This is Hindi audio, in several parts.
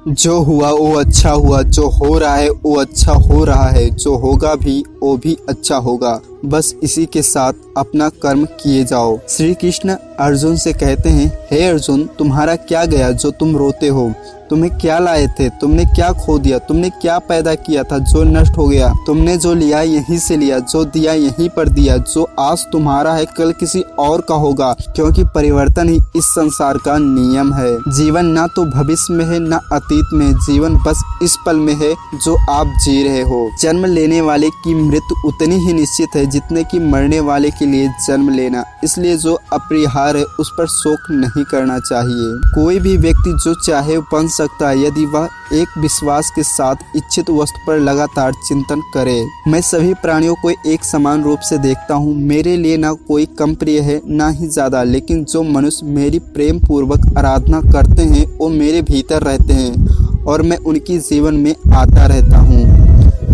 जो हुआ वो अच्छा हुआ, जो हो रहा है वो अच्छा हो रहा है, जो होगा भी वो भी अच्छा होगा। बस इसी के साथ अपना कर्म किए जाओ। श्री कृष्ण अर्जुन से कहते हैं, हे अर्जुन, तुम्हारा क्या गया जो तुम रोते हो? तुम्हें क्या लाए थे? तुमने क्या खो दिया? तुमने क्या पैदा किया था जो नष्ट हो गया? तुमने जो लिया यहीं से लिया, जो दिया यहीं पर दिया। जो आज तुम्हारा है कल किसी और का होगा, क्योंकि परिवर्तन ही इस संसार का नियम है। जीवन ना तो भविष्य में है ना अतीत में, जीवन बस इस पल में है जो आप जी रहे हो। जन्म लेने वाले की मृत्यु उतनी ही निश्चित है जितने की मरने वाले के लिए जन्म लेना। इसलिए जो अपरिहार्य है उस पर शोक नहीं करना चाहिए। कोई भी व्यक्ति जो चाहे बन सकता है यदि वह एक विश्वास के साथ इच्छित वस्तु पर लगातार चिंतन करे। मैं सभी प्राणियों को एक समान रूप से देखता हूँ। मेरे लिए ना कोई कम प्रिय है ना ही ज्यादा, लेकिन जो मनुष्य मेरी प्रेम पूर्वक आराधना करते हैं वो मेरे भीतर रहते हैं और मैं उनकी जीवन में आता रहता हूँ।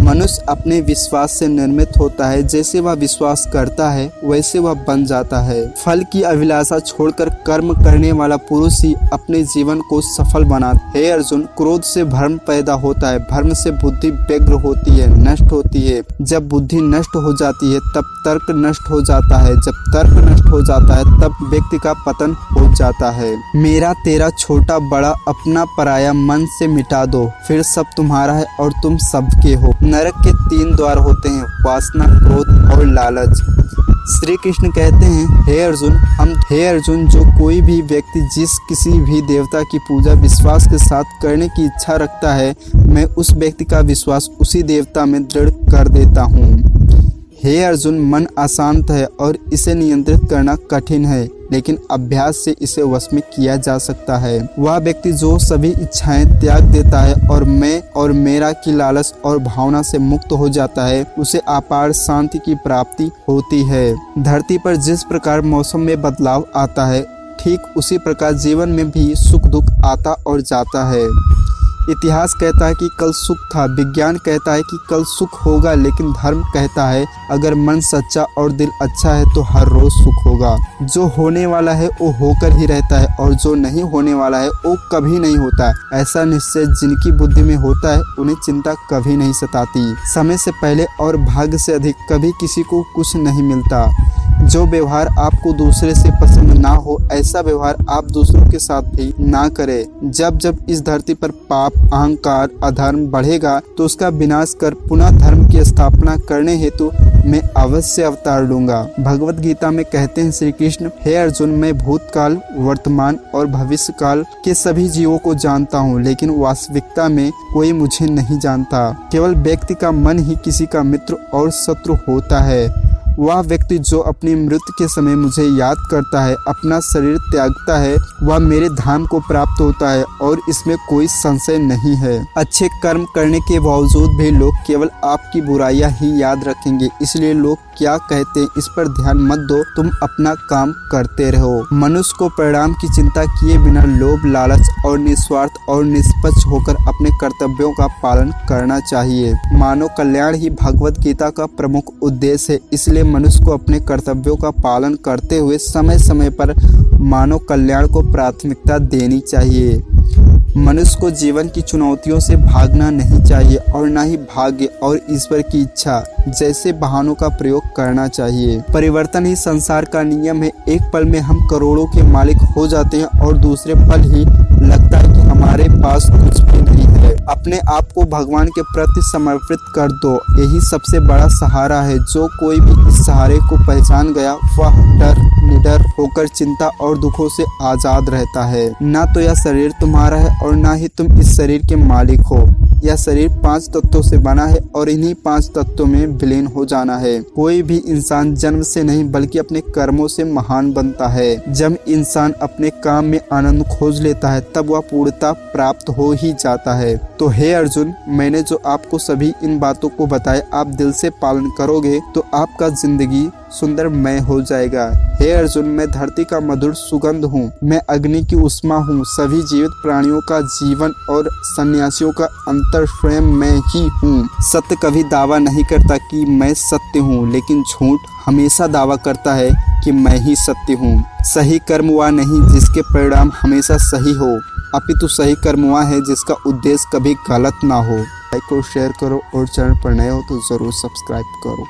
मनुष्य अपने विश्वास से निर्मित होता है। जैसे वह विश्वास करता है वैसे वह बन जाता है। फल की अभिलाषा छोड़कर कर्म करने वाला पुरुष ही अपने जीवन को सफल बनाता है। हे अर्जुन, क्रोध से भ्रम पैदा होता है, भ्रम से बुद्धि व्यग्र होती है, नष्ट होती है। जब बुद्धि नष्ट हो जाती है तब तर्क नष्ट हो जाता है, जब तर्क नष्ट हो जाता है तब व्यक्ति का पतन हो जाता है। मेरा तेरा छोटा बड़ा अपना पराया मन से मिटा दो, फिर सब तुम्हारा है और तुम सबके हो। नरक के 3 द्वार होते हैं, वासना, क्रोध और लालच। श्री कृष्ण कहते हैं, हे अर्जुन, जो कोई भी व्यक्ति जिस किसी भी देवता की पूजा विश्वास के साथ करने की इच्छा रखता है, मैं उस व्यक्ति का विश्वास उसी देवता में दृढ़ कर देता हूँ। हे अर्जुन, मन अशांत है और इसे नियंत्रित करना कठिन है, लेकिन अभ्यास से इसे वश में किया जा सकता है। वह व्यक्ति जो सभी इच्छाएं त्याग देता है और मैं और मेरा की लालच और भावना से मुक्त हो जाता है, उसे अपार शांति की प्राप्ति होती है। धरती पर जिस प्रकार मौसम में बदलाव आता है, ठीक उसी प्रकार जीवन में भी सुख दुख आता और जाता है। इतिहास कहता है कि कल सुख था, विज्ञान कहता है कि कल सुख होगा, लेकिन धर्म कहता है अगर मन सच्चा और दिल अच्छा है तो हर रोज सुख होगा। जो होने वाला है वो होकर ही रहता है और जो नहीं होने वाला है वो कभी नहीं होता। ऐसा निश्चय जिनकी बुद्धि में होता है उन्हें चिंता कभी नहीं सताती। समय से पहले और भाग्य से अधिक कभी किसी को कुछ नहीं मिलता। जो व्यवहार आपको दूसरे से पसंद ना हो, ऐसा व्यवहार आप दूसरों के साथ भी ना करें। जब जब इस धरती पर पाप, अहंकार, अधर्म बढ़ेगा तो उसका विनाश कर पुनः धर्म की स्थापना करने हेतु मैं अवश्य अवतार लूंगा। भगवत गीता में कहते हैं श्री कृष्ण, हे अर्जुन, मैं भूतकाल, वर्तमान और भविष्य काल के सभी जीवों को जानता हूँ, लेकिन वास्तविकता में कोई मुझे नहीं जानता। केवल व्यक्ति का मन ही किसी का मित्र और शत्रु होता है। वह व्यक्ति जो अपनी मृत्यु के समय मुझे याद करता है, अपना शरीर त्यागता है, वह मेरे धाम को प्राप्त होता है और इसमें कोई संशय नहीं है। अच्छे कर्म करने के बावजूद भी लोग केवल आपकी बुराइयां ही याद रखेंगे, इसलिए लोग क्या कहते हैं इस पर ध्यान मत दो, तुम अपना काम करते रहो। मनुष्य को परिणाम की चिंता किए बिना लोभ, लालच और निस्वार्थ और निष्पक्ष होकर अपने कर्तव्यों का पालन करना चाहिए। मानव कल्याण ही भगवत गीता का प्रमुख उद्देश्य है, इसलिए मनुष्य को अपने कर्तव्यों का पालन करते हुए समय समय पर मानव कल्याण को प्राथमिकता देनी चाहिए। मनुष्य को जीवन की चुनौतियों से भागना नहीं चाहिए और न ही भाग्य और ईश्वर की इच्छा जैसे बहानों का प्रयोग करना चाहिए। परिवर्तन ही संसार का नियम है। एक पल में हम करोड़ों के मालिक हो जाते हैं और दूसरे पल ही लगता है कि हमारे पास कुछ भी नहीं है। अपने आप को भगवान के प्रति समर्पित कर दो, यही सबसे बड़ा सहारा है। जो कोई भी इस सहारे को पहचान गया वह निडर होकर चिंता और दुखों से आजाद रहता है। ना तो यह शरीर तुम्हारा है और ना ही तुम इस शरीर के मालिक हो। यह शरीर 5 तत्वों से बना है और इन्हीं 5 तत्वों में विलीन हो जाना है। कोई भी इंसान जन्म से नहीं बल्कि अपने कर्मों से महान बनता है। जब इंसान अपने काम में आनंद खोज लेता है तब वह पूर्णता प्राप्त हो ही जाता है। तो हे अर्जुन, मैंने जो आपको सभी इन बातों को बताया, आप दिल से पालन करोगे तो आपका जिंदगी सुंदरमय हो जाएगा। हे अर्जुन, मैं धरती का मधुर सुगंध हूँ, मैं अग्नि की उष्मा हूँ, सभी जीवित प्राणियों का जीवन और सन्यासियों का अंतर स्वयं मैं ही हूँ। सत्य कभी दावा नहीं करता कि मैं सत्य हूँ, लेकिन झूठ हमेशा दावा करता है कि मैं ही सत्य हूँ। सही कर्म वह नहीं जिसके परिणाम हमेशा सही हो, अपितु सही कर्म वह है जिसका उद्देश्य कभी गलत ना हो। लाइक और शेयर करो और चैनल पर नए हो तो ज़रूर सब्सक्राइब करो।